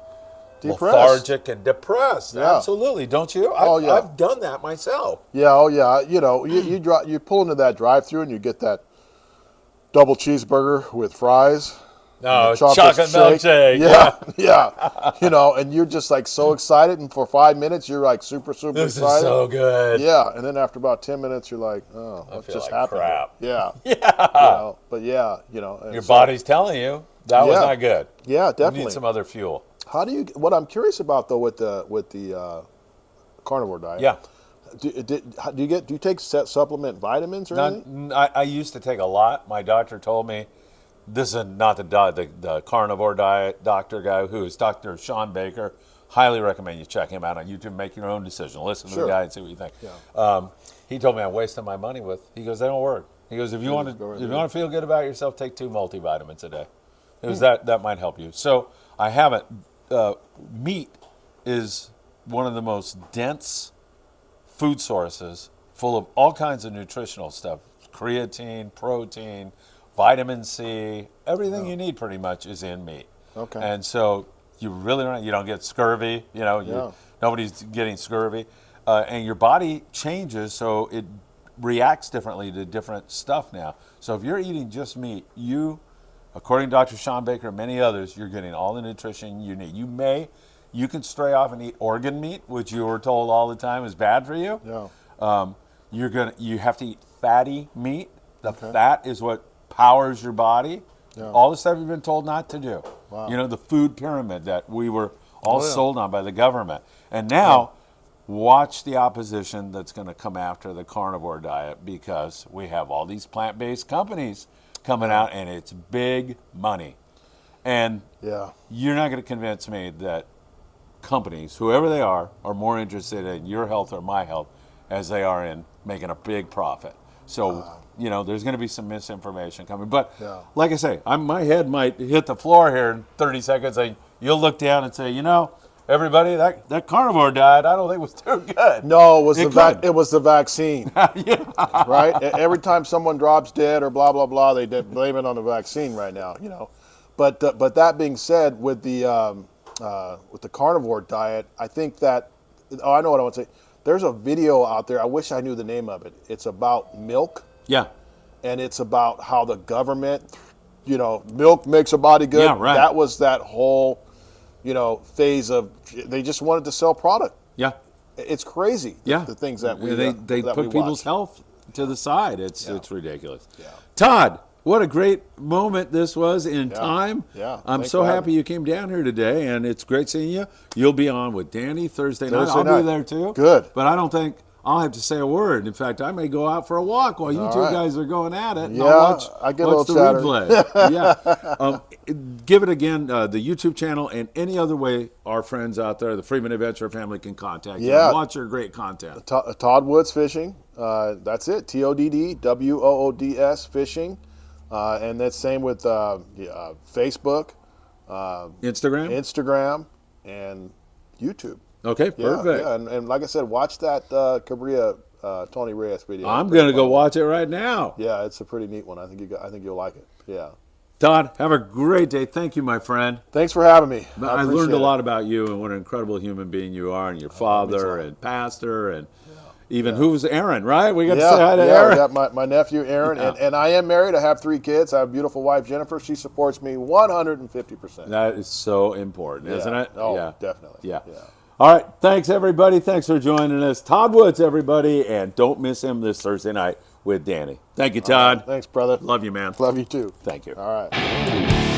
Depressed. lethargic and depressed. Yeah. Absolutely, don't you? Oh, yeah. I've done that myself. Yeah, oh yeah. You know, you pull into that drive-through and you get that double cheeseburger with fries. and No, a chocolate shake. milkshake. Yeah, yeah. You know, and you're just like so excited, and for 5 minutes you're like super This excited. is so good. Yeah, and then after about 10 minutes you're like, oh, what feel just like happened? crap. Yeah. Yeah. You know, but yeah, you know. and Your so- body's telling you that was Yeah. not good. Yeah, You definitely. need some other fuel. How do you? What I'm curious about though with the carnivore diet. Yeah. Do you take supplement vitamins or anything? I used to take a lot. My doctor told me, this is not the carnivore diet doctor guy, who is Dr. Sean Baker. Highly recommend you check him out on YouTube. Make your own decision. Listen to the Sure. guy and see what you think. Yeah. He told me I'm wasting my money with. He goes, they don't work. He goes, if you want to feel good about yourself, take 2 multivitamins a day. It was that might help you. So I haven't. Meat is one of the most dense food sources, full of all kinds of nutritional stuff: creatine, protein, vitamin C. Everything you need pretty much is in meat. Okay. And so you really don't get scurvy. You know, Yeah. nobody's getting scurvy, and your body changes, so it reacts differently to different stuff now. So if you're eating just meat, according to Dr. Sean Baker and many others, you're getting all the nutrition you need. You can stray off and eat organ meat, which you were told all the time is bad for you. Yeah. You have to eat fatty meat. The fat is what powers your body. Yeah. All the stuff you've been told not to do. Wow. You know, the food pyramid that we were all Oh, yeah. sold on by the government. And now, watch the opposition that's going to come after the carnivore diet, because we have all these plant-based companies coming out, and it's big money. And Yeah. you're not going to convince me that companies, whoever they are more interested in your health or my health as they are in making a big profit. So, there's going to be some misinformation coming. But like I say, my head might hit the floor here in 30 seconds. And you'll look down and say, everybody, that carnivore diet, I don't think was too good. No, it was It the vaccine. Right? Every time someone drops dead or blah blah blah, they blame it on the vaccine right now. But that being said, with the carnivore diet, I think that I know what I want to say. There's a video out there. I wish I knew the name of it. It's about milk. Yeah. And it's about how the government, milk makes a body good. Yeah, right. That was that whole, phase of they just wanted to sell product. Yeah. It's crazy. Yeah. The things that they that put we people's watch. health to the side. It's ridiculous. Yeah. Todd, what a great moment this was in time. Yeah. I'm Thanks so for having happy me. you came down here today, and it's great seeing you. You'll be on with Danny Thursday night. Thursday I'll night. be there too. Good. But I don't think I'll have to say a word. In fact, I may go out for a walk while you All two right. guys are going at it. And Yeah, I'll watch, I get a watch little the chattery. replay. Yeah. Give it again, the YouTube channel, and any other way our friends out there, the Friedman Adventure family, can contact you. Yeah. Watch your great content. Todd Woods Fishing. That's it. TODDWOODS Fishing. And that's same with Facebook, Instagram, and YouTube. Okay, perfect. Yeah, and like I said, watch that Cabrera Tony Reyes video. I'm going to go watch it right now. Yeah, it's a pretty neat one. I think you'll like it. Yeah. Todd, have a great day. Thank you, my friend. Thanks for having me. I learned a lot about you and what an incredible human being you are, and your father and pastor, and even who's Aaron, right? We got to say hi to Aaron. I got my nephew Aaron, and I am married. I have 3 kids. I have a beautiful wife, Jennifer. She supports me 150%. That is so important, isn't it? Oh, yeah, definitely. Yeah. All right. Thanks, everybody. Thanks for joining us. Todd Woods, everybody, and don't miss him this Thursday night with Danny. Thank you, Todd. Thanks, brother. Love you, man. Love you too. Thank you. All right.